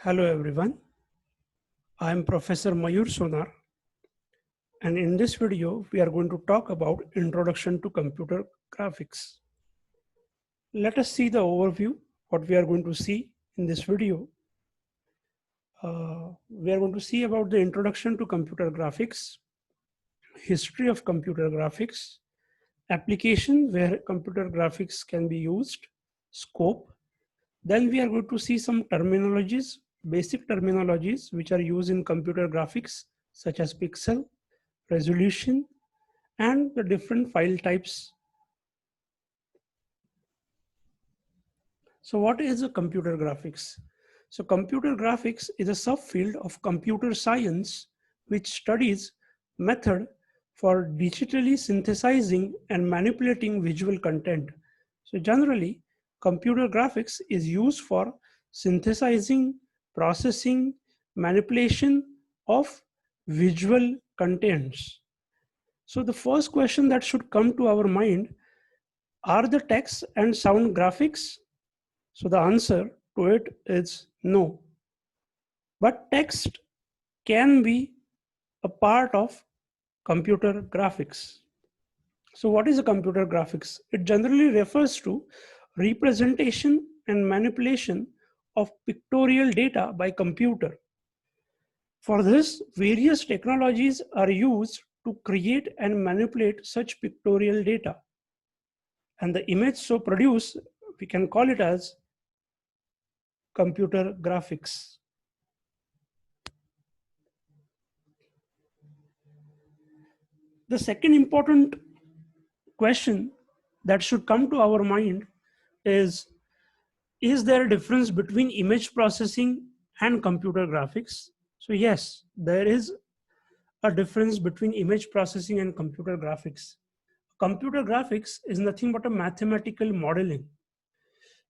Hello everyone, I am Professor Mayur Sonar, and in this video we are going to talk about Introduction to Computer Graphics. Let us see the overview, what we are going to see in this video. We are going to see about the Introduction to Computer Graphics, history of computer graphics, application where computer graphics can be used, scope. Then we are going to see some terminologies, basic terminologies which are used in computer graphics such as pixel, resolution, and the different file types. So what is a computer graphics? So computer graphics is a subfield of computer science which studies method for digitally synthesizing and manipulating visual content. So generally, computer graphics is used for synthesizing, processing, manipulation of visual contents. So the first question that should come to our mind, are the text and sound graphics? So the answer to it is no. But text can be a part of computer graphics. So what is a computer graphics? It generally refers to representation and manipulation of pictorial data by computer. For this, various technologies are used to create and manipulate such pictorial data. And the image so produced, we can call it as computer graphics. The second important question that should come to our mind is there a difference between image processing and computer graphics? So yes, there is a difference between image processing and computer graphics. Computer graphics is nothing but a mathematical modeling.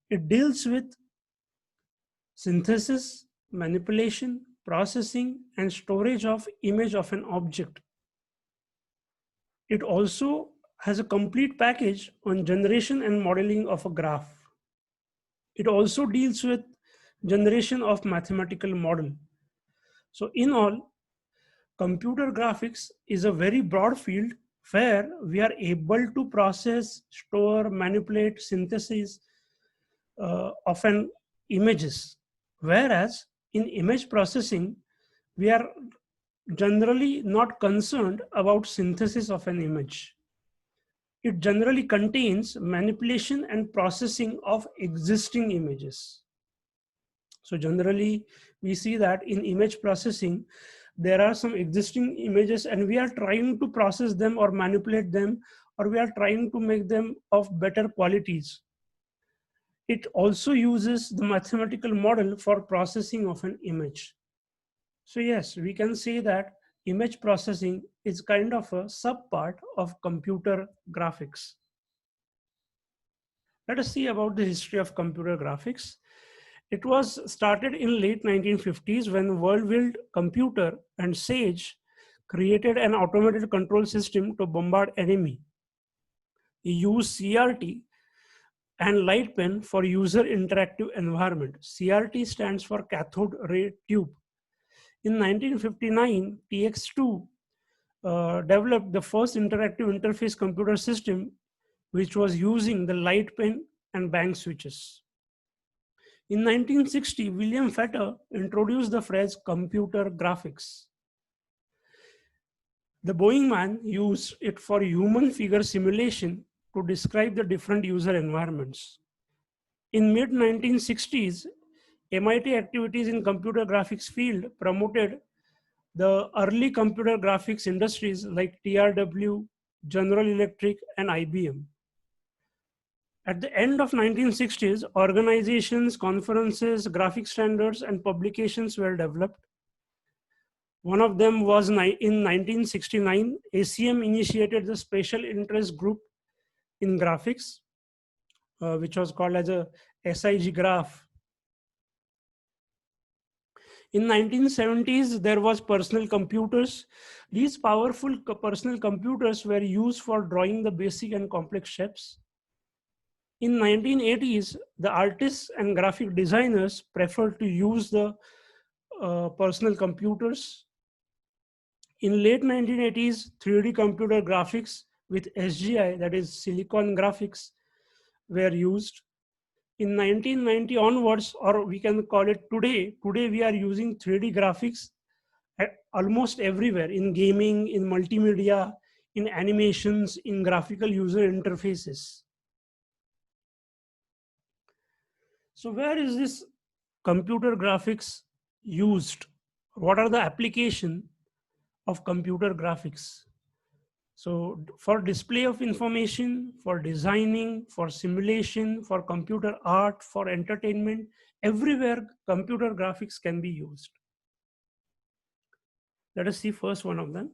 It deals with synthesis, manipulation, processing, and storage of image of an object. It also has a complete package on generation and modeling of a graph. It also deals with generation of mathematical model. So in all, computer graphics is a very broad field where we are able to process, store, manipulate, synthesis of an images. Whereas in image processing, we are generally not concerned about synthesis of an image. It generally contains manipulation and processing of existing images. So generally, we see that in image processing, there are some existing images and we are trying to process them or manipulate them, or we are trying to make them of better qualities. It also uses the mathematical model for processing of an image. So yes, we can say that image processing is kind of a subpart of computer graphics. Let us see about the history of computer graphics. It was started in late 1950s when WorldWild Computer and Sage created an automated control system to bombard enemy. He used CRT and light pen for user interactive environment. CRT stands for cathode ray tube. In 1959, TX2 developed the first interactive interface computer system, which was using the light pen and bank switches. In 1960, William Fetter introduced the phrase computer graphics. The Boeing man used it for human figure simulation to describe the different user environments. In mid-1960s, MIT activities in computer graphics field promoted the early computer graphics industries like TRW, General Electric, and IBM. At the end of 1960s, organizations, conferences, graphic standards, and publications were developed. One of them was in 1969, ACM initiated the Special Interest Group in Graphics, which was called as a SIG Graph. In 1970s, there was personal computers. These powerful personal computers were used for drawing the basic and complex shapes. In 1980s, the artists and graphic designers preferred to use the personal computers. In late 1980s, 3D computer graphics with SGI, that is silicon graphics, were used. In 1990 onwards, or we can call it today we are using 3D graphics almost everywhere, in gaming, in multimedia, in animations, in graphical user interfaces. So where is this computer graphics used? What are the application of computer graphics? So for display of information, for designing, for simulation, for computer art, for entertainment, everywhere computer graphics can be used. Let us see first one of them.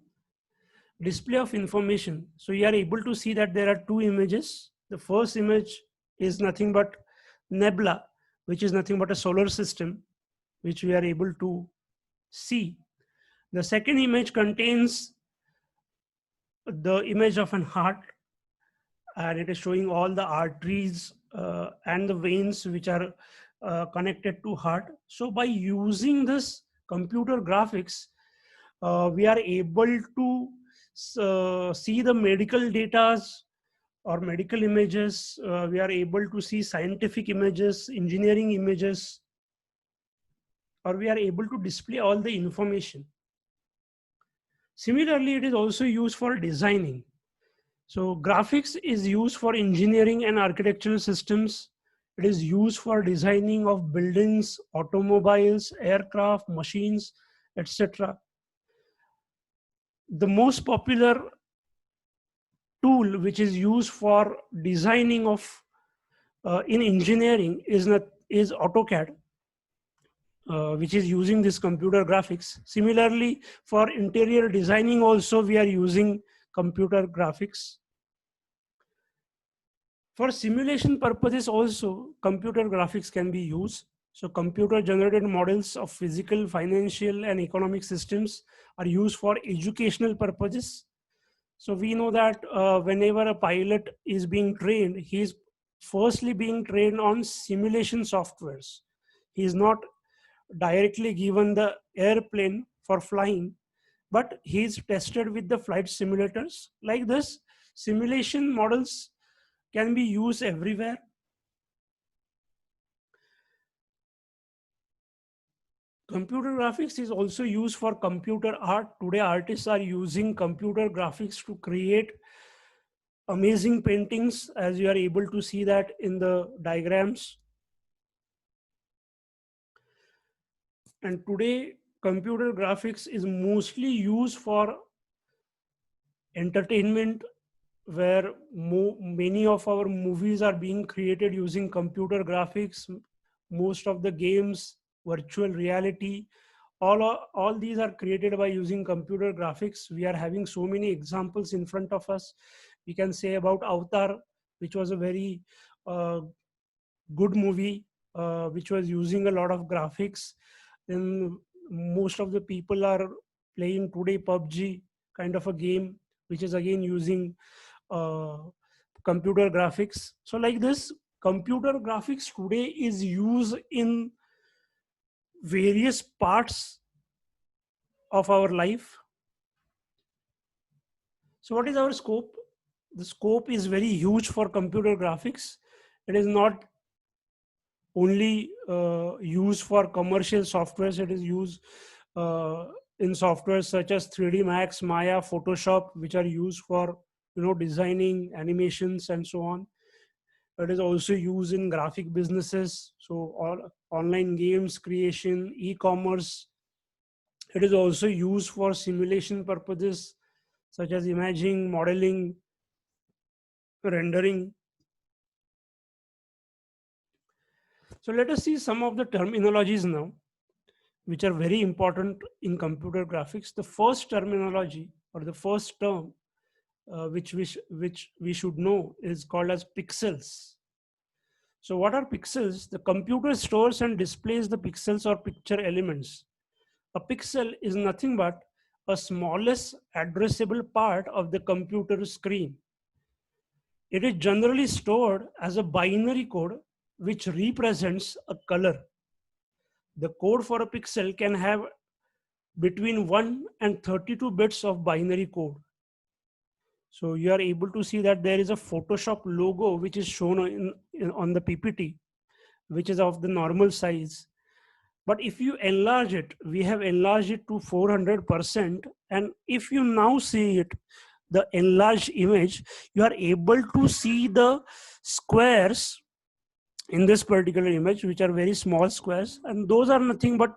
Display of information. So you are able to see that there are two images. The first image is nothing but nebula, which is nothing but a solar system, which we are able to see. The second image contains the image of an heart, and it is showing all the arteries and the veins which are connected to heart. So by using this computer graphics, we are able to see the medical data or medical images. We are able to see scientific images, engineering images, or we are able to display all the information. Similarly, it is also used for designing. So graphics is used for engineering and architectural systems. It is used for designing of buildings, automobiles, aircraft, machines, etc. The most popular tool which is used for designing of in engineering is AutoCAD, which is using this computer graphics. Similarly, for interior designing also we are using computer graphics. For simulation purposes also, computer graphics can be used. So computer generated models of physical, financial, and economic systems are used for educational purposes. So we know that whenever a pilot is being trained, he is firstly being trained on simulation softwares. He is not directly given the airplane for flying, but he is tested with the flight simulators. Like this, simulation models can be used everywhere. Computer graphics is also used for computer art. Today, artists are using computer graphics to create amazing paintings, as you are able to see that in the diagrams. And today, computer graphics is mostly used for entertainment, where many of our movies are being created using computer graphics. Most of the games, virtual reality, all these are created by using computer graphics. We are having so many examples in front of us. We can say about Avatar, which was a very uh, good movie, which was using a lot of graphics. Then most of the people are playing today PUBG kind of a game, which is again using uh, computer graphics. So like this, computer graphics today is used in various parts of our life. So what is our scope? The scope is very huge for computer graphics. It is not only used for commercial softwares. It is used uh, in softwares such as 3D Max, Maya, Photoshop, which are used for designing animations and so on. It is also used in graphic businesses, so all online games creation, e-commerce. It is also used for simulation purposes such as imaging, modeling, rendering. So let us see some of the terminologies now, which are very important in computer graphics. The first terminology, or the first term which we should know, is called as pixels. So what are pixels? The computer stores and displays the pixels or picture elements. A pixel is nothing but a smallest addressable part of the computer screen. It is generally stored as a binary code which represents a color. The code for a pixel can have between 1 and 32 bits of binary code. So you are able to see that there is a Photoshop logo which is shown on the PPT, which is of the normal size. But if you enlarge it, we have enlarged it to 400%. And if you now see it, the enlarged image, you are able to see the squares in this particular image, which are very small squares. And those are nothing but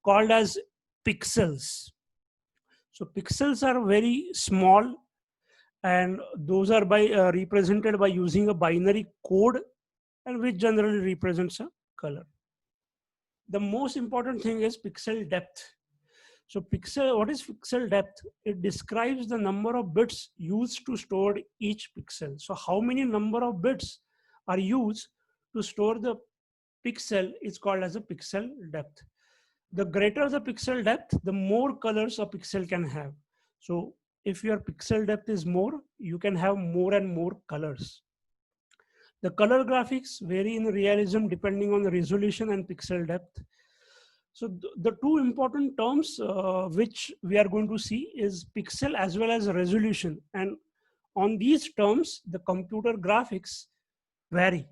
called as pixels. So pixels are very small, and those are represented by using a binary code, and which generally represents a color. The most important thing is pixel depth. So what is pixel depth? It describes the number of bits used to store each pixel. So how many number of bits are used to store the pixel is called as a pixel depth. The greater the pixel depth, the more colors a pixel can have. So if your pixel depth is more, you can have more and more colors. The color graphics vary in realism depending on the resolution and pixel depth. So the two important terms which we are going to see is pixel as well as resolution. And on these terms, the computer graphics vary.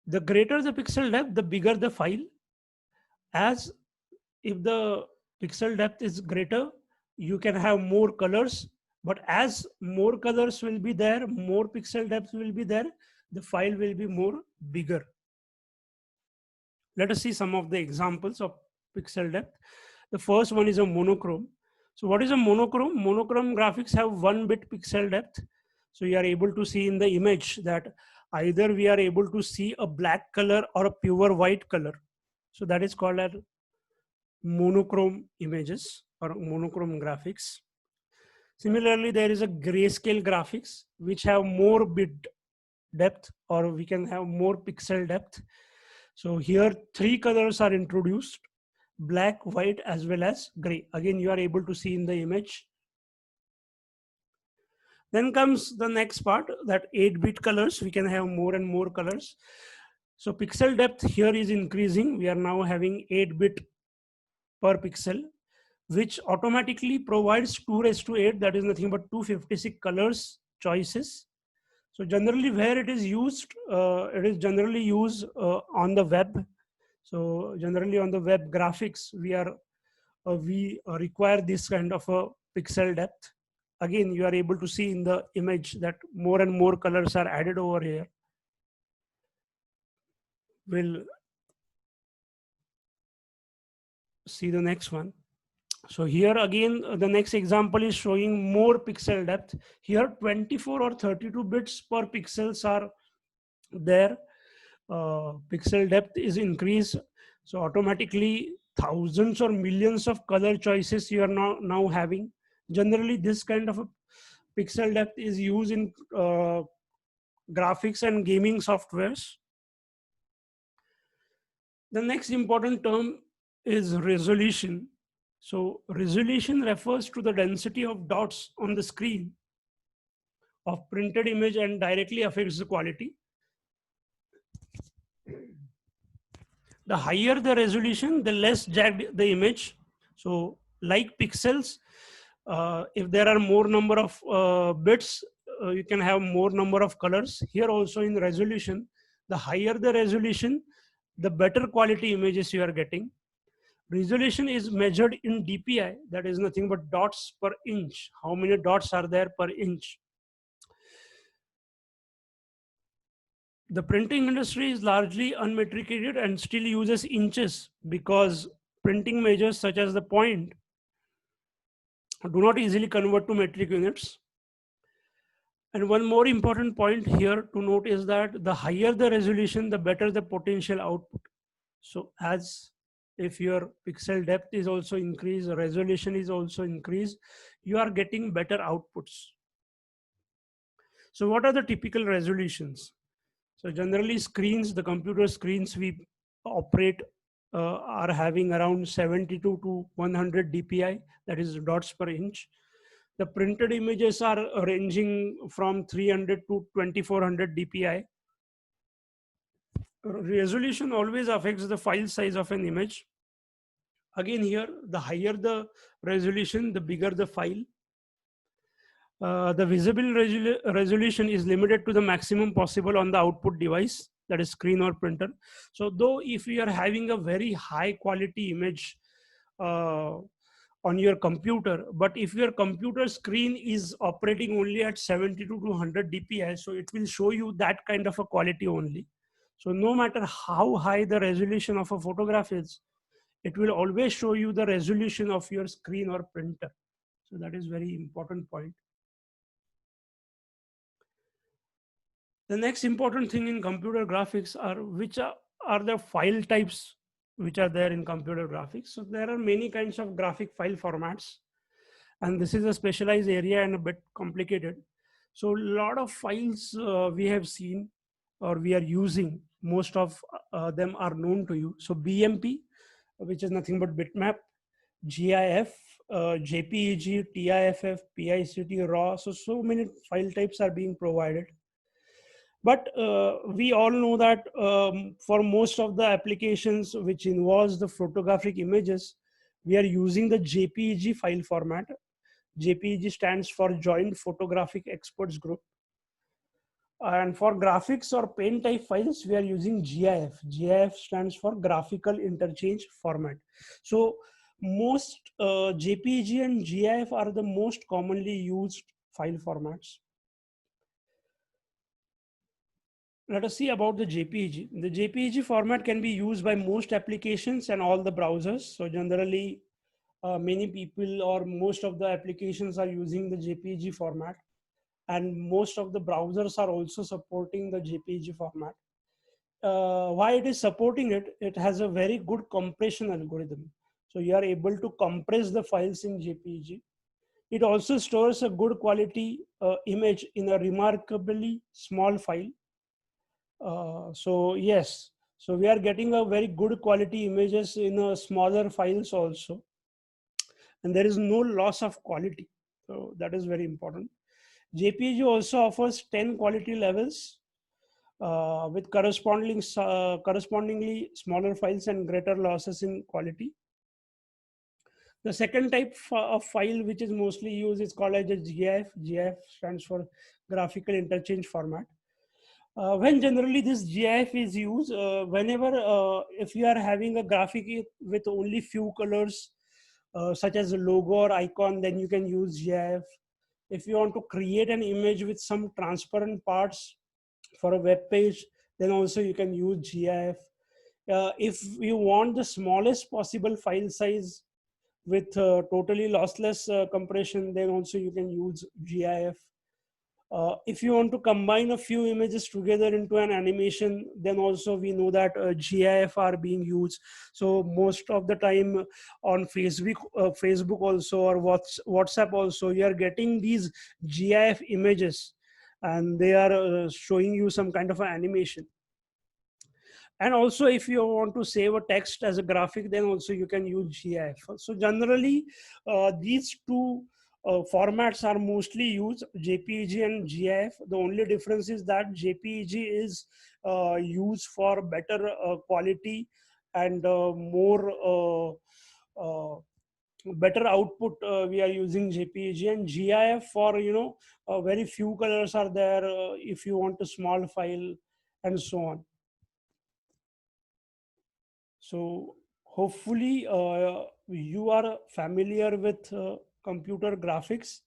The greater the pixel depth, the bigger the file. As if the pixel depth is greater, you can have more colors. But as more colors will be there, more pixel depth will be there, the file will be more bigger. Let us see some of the examples of pixel depth. The first one is a monochrome. So what is a monochrome? Monochrome graphics have 1-bit pixel depth. So you are able to see in the image that either we are able to see a black color or a pure white color. So that is called as monochrome images or monochrome graphics. Similarly, there is a grayscale graphics which have more bit depth, or we can have more pixel depth. So here 3 colors are introduced: black, white, as well as gray. Again, you are able to see in the image. Then comes the next part, that 8-bit colors. We can have more and more colors. So pixel depth here is increasing. We are now having 8-bit per pixel, which automatically provides 2:8. That is nothing but 256 colors choices. So generally where it is used, it is generally used on the web. So generally on the web graphics, we require this kind of a pixel depth. Again, you are able to see in the image that more and more colors are added over here. We'll see the next one. So here again, the next example is showing more pixel depth. Here 24 or 32 bits per pixels are there. Pixel depth is increased. So automatically thousands or millions of color choices you are now having. Generally, this kind of a pixel depth is used in graphics and gaming softwares. The next important term is resolution. So resolution refers to the density of dots on the screen of printed image and directly affects the quality. The higher the resolution, the less jagged the image. So like pixels, if there are more number of bits, you can have more number of colors. Here also in resolution, the higher the resolution, the better quality images you are getting. Resolution is measured in DPI, that is nothing but dots per inch. How many dots are there per inch? The printing industry is largely unmetricated and still uses inches because printing measures such as the point do not easily convert to metric units. And one more important point here to note is that the higher the resolution, the better the potential output. So as if your pixel depth is also increased, resolution is also increased, you are getting better outputs. So what are the typical resolutions? So generally screens, the computer screens we operate are having around 72 to 100 DPI, that is dots per inch. The printed images are ranging from 300 to 2400 DPI. Resolution always affects the file size of an image. Again here, the higher the resolution, the bigger the file. The visible resolution is limited to the maximum possible on the output device, that is screen or printer. So though if you are having a very high quality image uh, on your computer, but if your computer screen is operating only at 72 to 100 dpi, so it will show you that kind of a quality only. So no matter how high the resolution of a photograph is, it will always show you the resolution of your screen or printer. So that is very important point. The next important thing in computer graphics are are the file types which are there in computer graphics. So there are many kinds of graphic file formats, and this is a specialized area and a bit complicated. So a lot of files we have seen or we are using, most of them are known to you. So BMP, which is nothing but bitmap, GIF, JPEG, TIFF, PICT, RAW. So many file types are being provided. But we all know that for most of the applications which involves the photographic images, we are using the JPEG file format. JPEG stands for Joint Photographic Experts Group. And for graphics or pen type files, we are using GIF. GIF stands for Graphical Interchange Format. So most JPEG and GIF are the most commonly used file formats. Let us see about the JPEG. The JPEG format can be used by most applications and all the browsers. So generally, many people or most of the applications are using the JPEG format, and most of the browsers are also supporting the JPEG format. Why it is supporting it? It has a very good compression algorithm. So you are able to compress the files in JPEG. It also stores a good quality image in a remarkably small file. So yes, so we are getting a very good quality images in a smaller files also, and there is no loss of quality. So that is very important. JPG also offers 10 quality levels with correspondingly smaller files and greater losses in quality. The second type of file which is mostly used is called as a GIF. GIF stands for Graphical Interchange Format. When generally this GIF is used, whenever if you are having a graphic with only few colors, such as a logo or icon, then you can use GIF. If you want to create an image with some transparent parts for a web page, then also you can use GIF. If you want the smallest possible file size with totally lossless compression, then also you can use GIF. If you want to combine a few images together into an animation, then also we know that GIF are being used. So most of the time on Facebook also, or WhatsApp also, you are getting these GIF images, and they are showing you some kind of an animation. And also if you want to save a text as a graphic, then also you can use GIF. So generally these two formats are mostly used, JPEG and GIF. The only difference is that JPEG is used for better quality and more better output. We are using JPEG, and GIF for very few colors are there if you want a small file and so on. So hopefully you are familiar with computer graphics.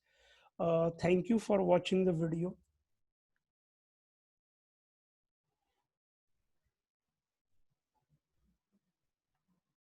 Thank you for watching the video.